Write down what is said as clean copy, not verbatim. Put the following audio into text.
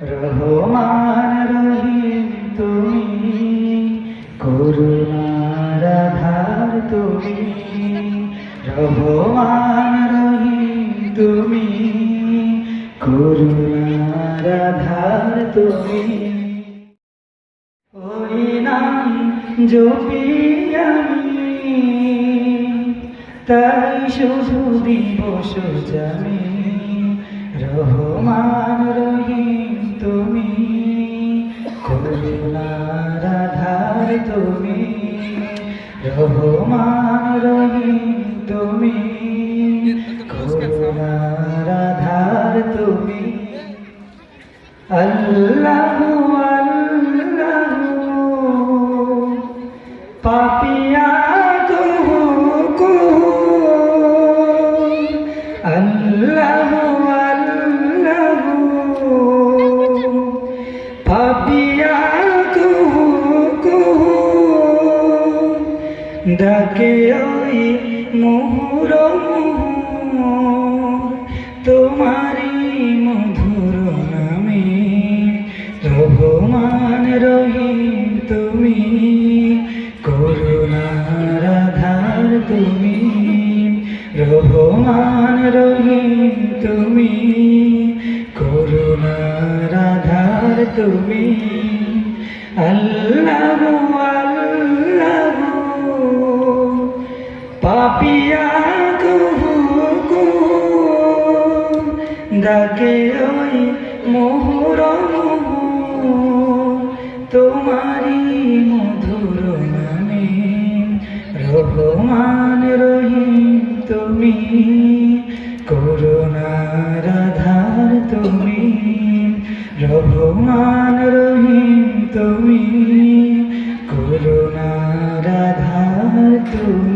রহমান রহিম তুমি, করুণার আধার তুমি। রহমান রহিম তুমি, করুণার আধার তুমি। ওই নাম জপি আমি, তাই শুধু দিবস জানি। রহমান রহিম তুমি, করুণার আধার তুমি। রহমান রহিম তুমি, করুণার আধার তুমি। আল্লাহু আল্লাহু পাপিয়া কুহু কুহু। আল্লাহু আল্লাহু পাপিয়া কুহু কুহু। ডাকে ওই মুহুর মুহুর তোমারি মধুর নামে। রহমান রহিম তুমি, করুণার আধার তুমি। রহমান রহিম তুমি, করুণার আধার তুমি। আল্লাহু আল্লাহু পাপিয়া কুহু কুহু। ডাকে ওই মুহুর মুহুর তোমারি মধুর নামে। রহমান রহিম তুমি, করুণার আধার তুমি। রহমান রহিম তুমি, করুণার আধার তুমি।